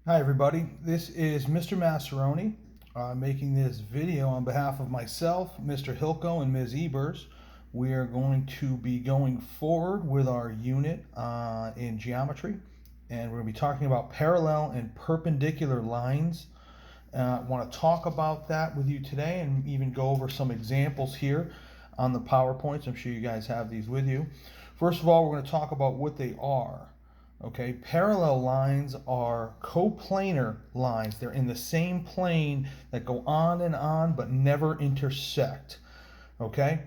Hi everybody, this is Mr. Massaroni making this video on behalf of myself, Mr. Hilko, and Ms. Ebers. We are going to be going forward with our unit in geometry, and we're going to be talking about parallel and perpendicular lines. I want to talk about that with you today and even go over some examples here on the PowerPoints. I'm sure you guys have these with you. First of all, we're going to talk about what they are. Okay, parallel lines are coplanar lines. They're in the same plane that go on and on but never intersect. Okay,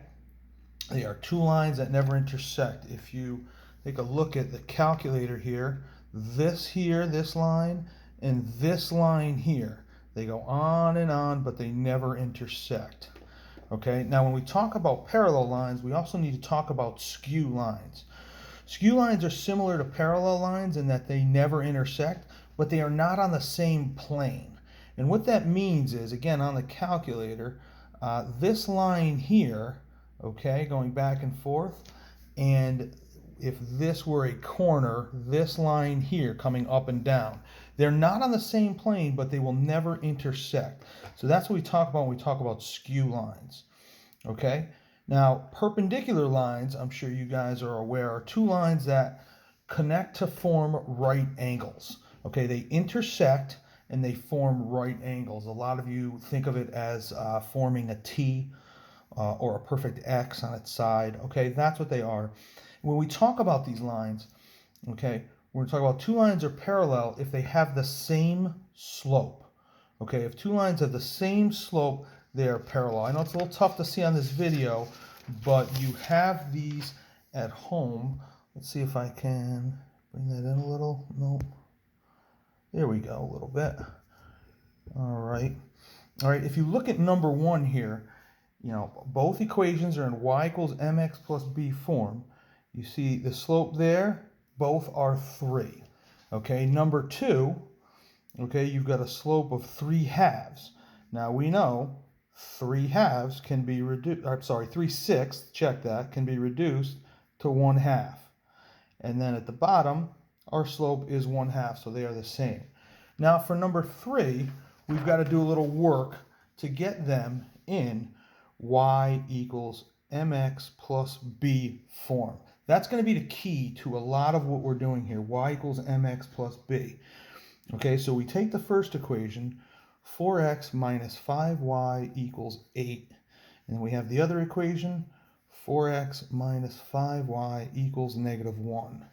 they are two lines that never intersect. If you take a look at the calculator here, this line, and this line here, they go on and on but they never intersect. Okay, now when we talk about parallel lines, we also need to talk about skew lines. Skew lines are similar to parallel lines in that they never intersect, but they are not on the same plane. And what that means is, again, on the calculator, this line here, okay, going back and forth, and if this were a corner, this line here coming up and down, they're not on the same plane, but they will never intersect. So that's what we talk about when we talk about skew lines. Okay, now perpendicular lines, I'm sure you guys are aware, are two lines that connect to form right angles. Okay, they intersect and they form right angles. A lot of you think of it as forming a T or a perfect X on its side. Okay, that's what they are. When we talk about these lines, okay, we're going to talk about two lines are parallel if they have the same slope. Okay, if two lines have the same slope, they are parallel. I know it's a little tough to see on this video, but you have these at home. Let's see if I can bring that in a little. No. There we go, a little bit. All right. All right, if you look at number one here, you know, both equations are in y equals mx plus b form. You see the slope there, both are 3. Okay, number two, okay, you've got a slope of 3/2. Now we know 3/2 can be reduced, I'm sorry, 3/6, check that, can be reduced to 1/2. And then at the bottom, our slope is 1/2, so they are the same. Now for number 3, we've got to do a little work to get them in y equals mx plus b form. That's going to be the key to a lot of what we're doing here, y equals mx plus b. Okay, so we take the first equation, 4x minus 5y equals 8. And we have the other equation, 4x minus 5y equals negative 1.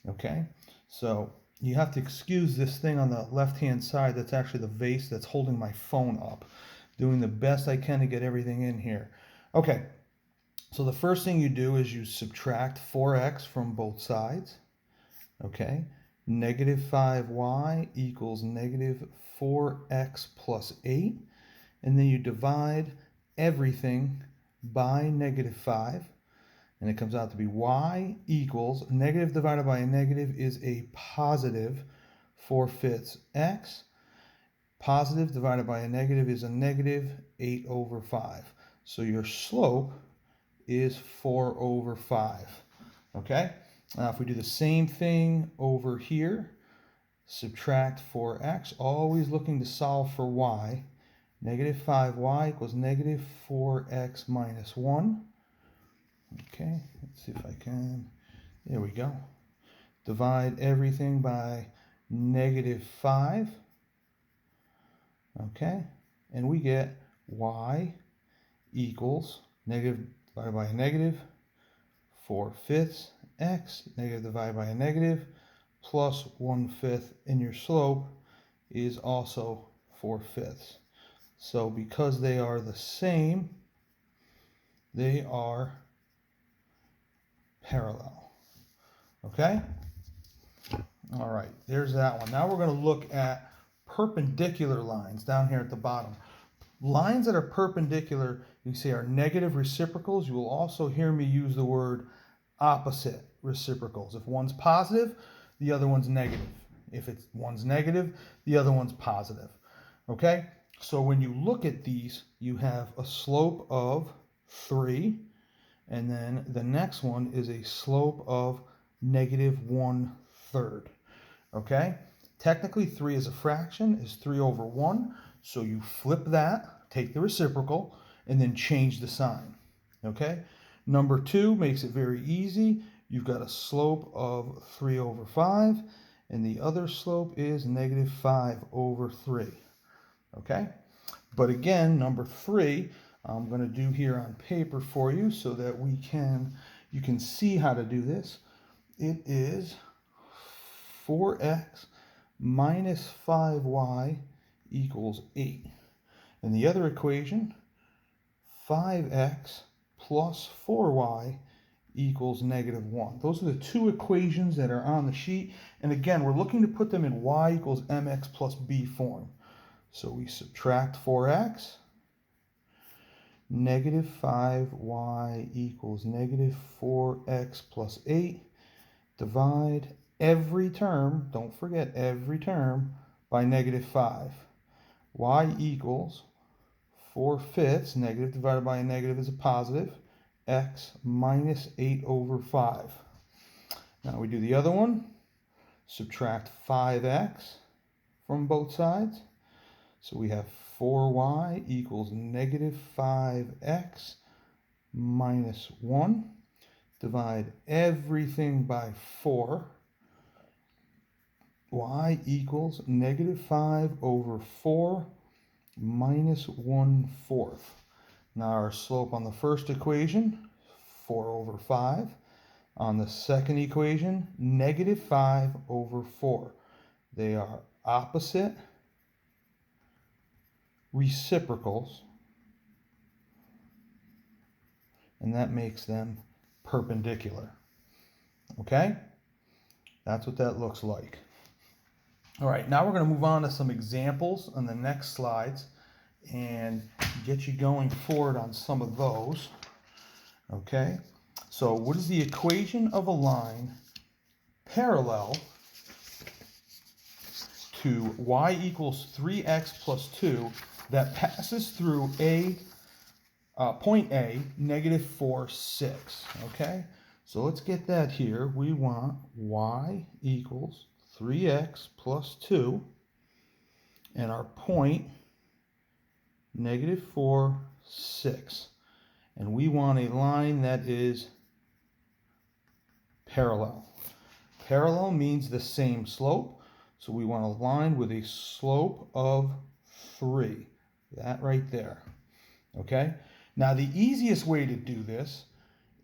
Okay, so you have to excuse this thing on the left-hand side. That's actually the vase that's holding my phone up. Doing the best I can to get everything in here. Okay, so the first thing you do is you subtract 4x from both sides. Okay, negative 5y equals negative 4x plus 8. And then you divide everything by negative 5. And it comes out to be y equals negative divided by a negative is a positive 4/5 x. Positive divided by a negative is a negative 8/5. So your slope is 4/5. Okay? Now if we do the same thing over here, subtract 4x, always looking to solve for y. Negative 5y equals negative 4x minus 1. Okay, let's see if I can. There we go. Divide everything by negative 5. Okay, and we get y equals negative divided by a negative 4/5 x, negative divided by a negative, plus 1/5, and your slope is also 4/5. So because they are the same, they are parallel. Okay? All right, there's that one. Now we're going to look at perpendicular lines down here at the bottom. Lines that are perpendicular, you say, are negative reciprocals. You will also hear me use the word opposite reciprocals. If one's positive, the other one's negative. If one's negative, the other one's positive. Okay? So when you look at these, you have a slope of 3, and then the next one is a slope of negative 1/3. Okay? Technically, 3 is a fraction, is 3 over 1. So you flip that, take the reciprocal, and then change the sign. Okay? Number 2 makes it very easy. You've got a slope of 3 over 5, and the other slope is negative 5 over 3. Okay? But again, number 3, I'm going to do here on paper for you so that you can see how to do this. It is 4x minus 5y equals 8. And the other equation, 5x plus 4y equals negative 1. Those are the two equations that are on the sheet. And again, we're looking to put them in y equals mx plus b form. So we subtract 4x, negative 5y equals negative 4x plus 8, divide every term, don't forget every term, by negative 5. Y equals 4/5, negative divided by a negative is a positive, x minus 8 over 5. Now we do the other one, subtract 5x from both sides. So we have 4y equals negative 5x minus 1. Divide everything by 4. Y equals negative 5 over 4 minus 1/4. Now our slope on the first equation, 4 over 5. On the second equation, negative 5 over 4. They are opposite reciprocals, and that makes them perpendicular. Okay? That's what that looks like. All right, now we're going to move on to some examples on the next slides and get you going forward on some of those. Okay? So what is the equation of a line parallel to y equals 3x plus 2 that passes through point A, negative 4, 6, okay? So let's get that here. We want y equals 3x plus 2, and our point, negative 4, 6. And we want a line that is parallel. Parallel means the same slope, so we want a line with a slope of 3. That right there, okay? Now the easiest way to do this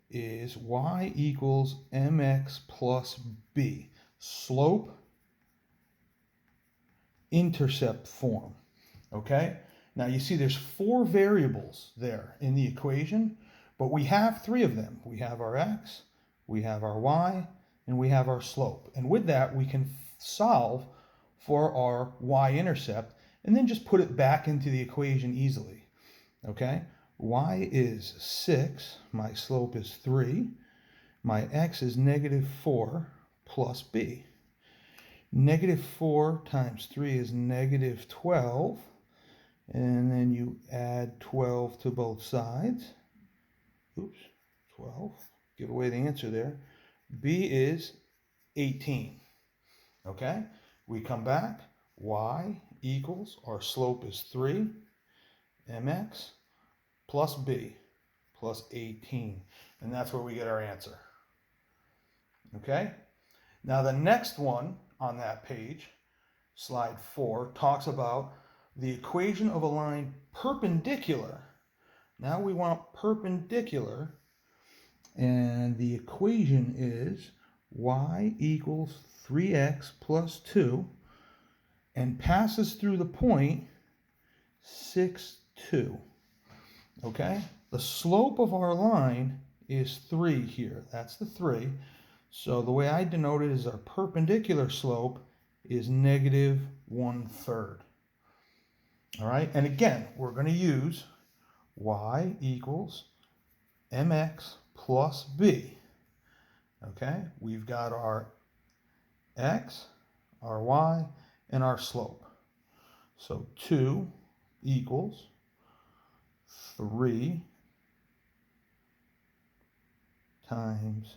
is y equals mx plus b. Slope, intercept form, okay? Now you see there's 4 variables there in the equation, but we have 3 of them. We have our x, we have our y, and we have our slope. And with that, we can solve for our y-intercept and then just put it back into the equation easily, okay? Y is 6, my slope is 3, my x is negative 4 plus b. Negative 4 times 3 is negative 12, and then you add 12 to both sides. Oops, 12, give away the answer there. B is 18, okay? We come back, y equals, our slope is 3, mx plus b plus 18. And that's where we get our answer. Okay? Now the next one on that page, slide 4, talks about the equation of a line perpendicular. Now we want perpendicular, and the equation is y equals 3x plus 2 and passes through the point 6, 2. Okay? The slope of our line is 3 here. That's the 3. So the way I denote it is our perpendicular slope is negative 1/3. All right? And again, we're going to use y equals mx plus b. Okay? We've got our x, our y, and our slope. So 2 equals 3 times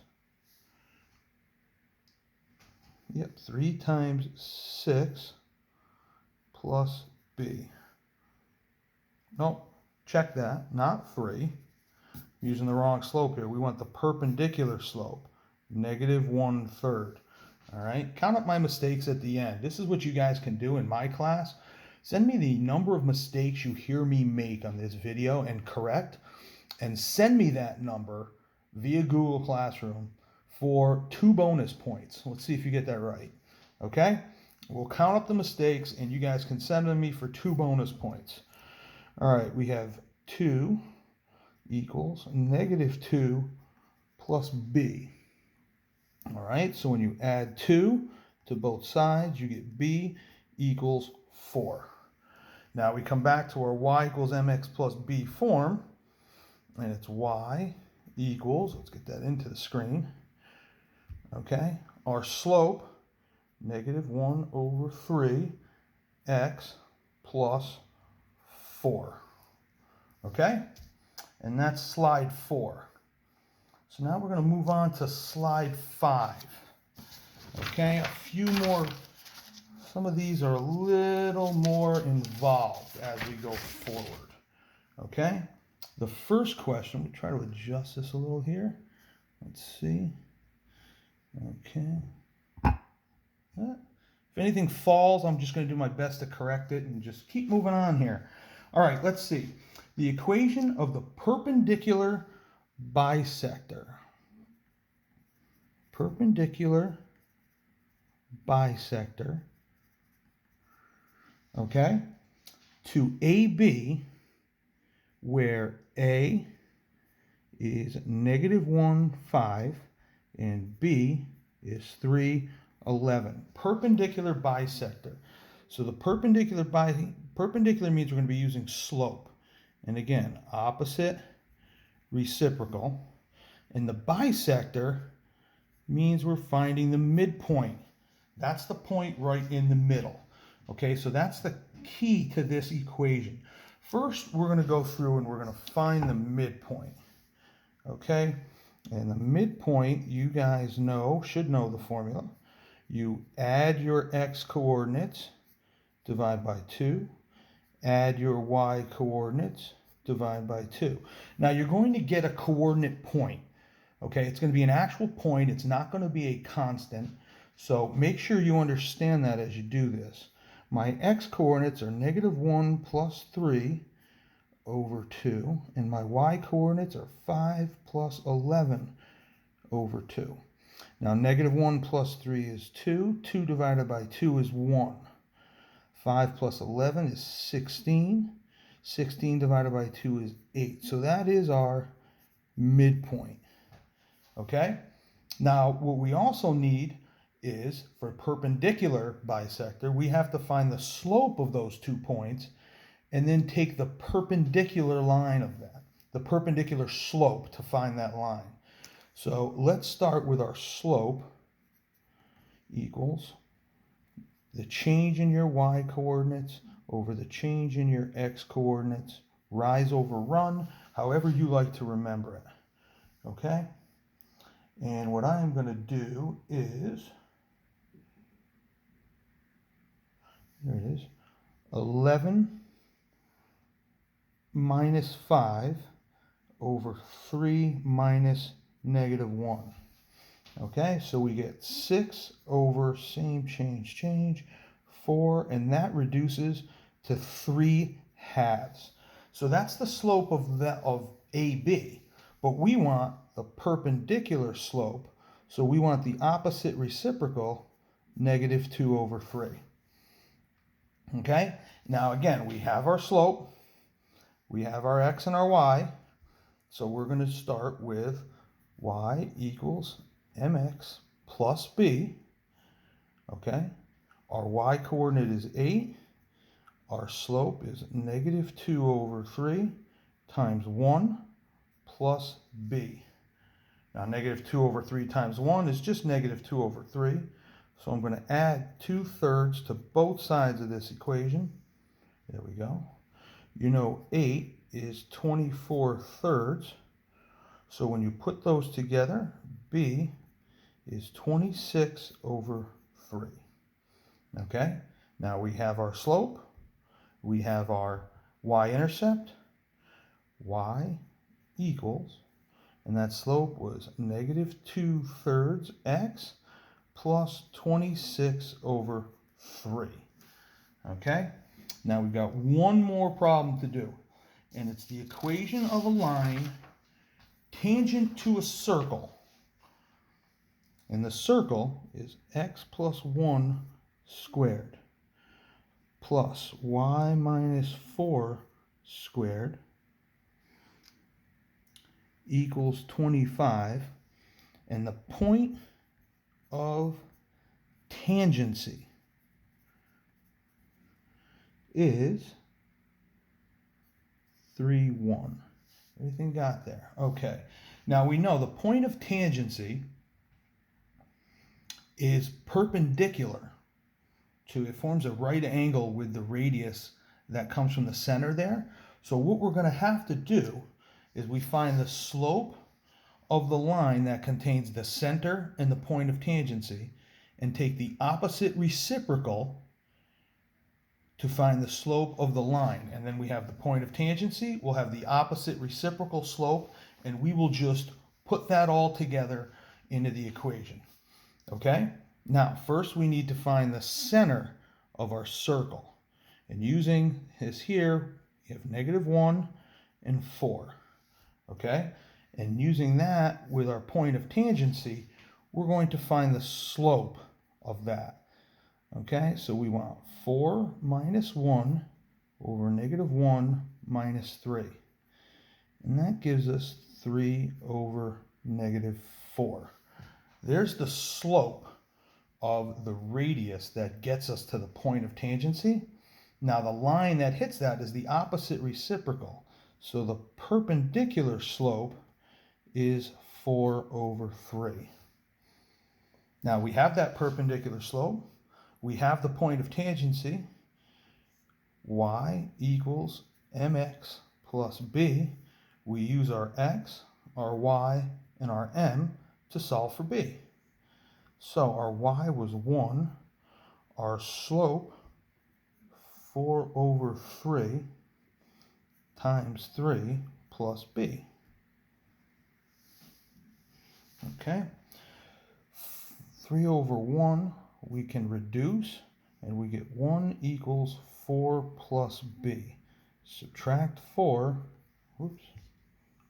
Yep, 3 times 6 plus b. Nope, check that, not 3. Using the wrong slope here. We want the perpendicular slope, negative 1/3. All right, count up my mistakes at the end. This is what you guys can do in my class. Send me the number of mistakes you hear me make on this video and correct, and send me that number via Google Classroom for 2 bonus points. Let's see if you get that right. Okay? We'll count up the mistakes and you guys can send them to me for 2 bonus points. All right, we have 2 equals negative 2 plus b. All right, so when you add 2 to both sides, you get b equals 4. Now we come back to our y equals mx plus b form, and it's y equals, let's get that into the screen, okay, our slope, negative 1/3 x plus 4, okay? And that's slide 4. So now we're going to move on to slide 5. Okay, a few more. Some of these are a little more involved as we go forward. Okay, the first question, we try to adjust this a little here. Let's see. Okay. If anything falls, I'm just going to do my best to correct it and just keep moving on here. All right, let's see. The equation of the perpendicular bisector. Perpendicular bisector, okay, to AB, where A is negative 1/5 and B is 3/11. Perpendicular bisector. So the perpendicular means we're going to be using slope. And again, opposite, reciprocal. And the bisector means we're finding the midpoint. That's the point right in the middle. Okay, so that's the key to this equation. First, we're going to go through and we're going to find the midpoint. Okay, and the midpoint, you guys should know the formula. You add your x coordinates, divide by 2. Add your y coordinates, divide by 2. Now you're going to get a coordinate point. Okay, it's going to be an actual point. It's not going to be a constant. So make sure you understand that as you do this. My x coordinates are negative 1 plus 3 over 2. And my y coordinates are 5 plus 11 over 2. Now negative 1 plus 3 is 2. 2 divided by 2 is 1. 5 plus 11 is 16. 16 divided by 2 is 8. So that is our midpoint. Okay? Now, what we also need is, for perpendicular bisector, we have to find the slope of those 2 points and then take the perpendicular line of that, the perpendicular slope to find that line. So let's start with our slope equals the change in your y coordinates over the change in your x coordinates, rise over run, however you like to remember it. Okay? And what I am going to do is, there it is, 11 minus 5 over 3 minus negative 1. Okay, so we get 6 over same change, 4, and that reduces to 3/2. So that's the slope of AB, but we want the perpendicular slope, so we want the opposite reciprocal, negative 2 over 3. Okay, now again, we have our slope, we have our x and our y, so we're going to start with y equals mx plus b. Okay, our y coordinate is 8, our slope is negative 2 over 3 times 1 plus b. Now negative 2 over 3 times 1 is just negative 2 over 3. So I'm going to add 2/3 to both sides of this equation. There we go. You know 8 is 24/3. So when you put those together, b is 26 over 3. Okay, now we have our slope, we have our y-intercept, y equals, and that slope was negative 2/3 x plus 26 over 3. Okay, now we've got one more problem to do, and it's the equation of a line tangent to a circle. And the circle is x plus 1 squared plus y minus 4 squared equals 25. And the point of tangency is 3, 1. Everything got there? Okay. Now we know the point of tangency is perpendicular to, it forms a right angle with the radius that comes from the center there. So what we're going to have to do is we find the slope of the line that contains the center and the point of tangency and take the opposite reciprocal to find the slope of the line. And then we have the point of tangency, we'll have the opposite reciprocal slope, and we will just put that all together into the equation. Okay? Now, first we need to find the center of our circle. And using this here, we have negative 1 and 4. Okay? And using that with our point of tangency, we're going to find the slope of that. Okay? So we want 4 minus 1 over negative 1 minus 3. And that gives us 3 over negative 4. There's the slope of the radius that gets us to the point of tangency. Now the line that hits that is the opposite reciprocal. So the perpendicular slope is 4 over 3. Now we have that perpendicular slope. We have the point of tangency. Y equals mx plus b. We use our x, our y, and our m to solve for b. So our y was 1, our slope 4 over 3 times 3 plus b. Okay, 3 over 1 we can reduce, and we get 1 equals 4 plus b. Subtract 4, oops,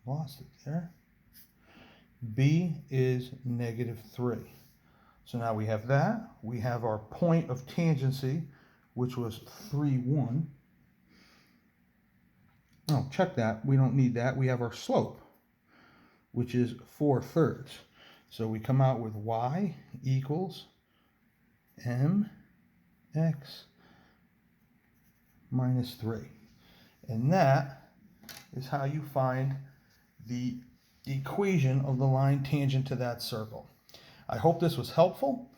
lost it there. B is negative 3. So now we have that. We have our point of tangency, which was 3, 1. Oh, check that. We don't need that. We have our slope, which is 4/3. So we come out with y equals mx minus 3. And that is how you find the equation of the line tangent to that circle. I hope this was helpful.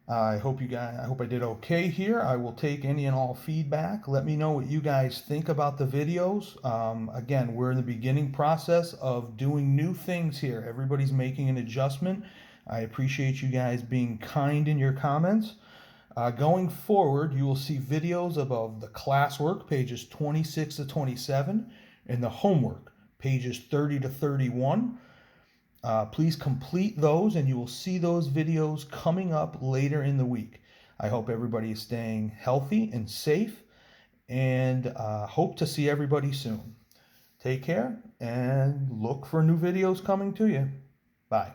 I hope I did okay here. I will take any and all feedback. Let me know what you guys think about the videos. Again, we're in the beginning process of doing new things here. Everybody's making an adjustment. I appreciate you guys being kind in your comments. Going forward, you will see videos about the classwork, pages 26 to 27, and the homework, pages 30 to 31. Please complete those, and you will see those videos coming up later in the week. I hope everybody is staying healthy and safe, and hope to see everybody soon. Take care, and look for new videos coming to you. Bye.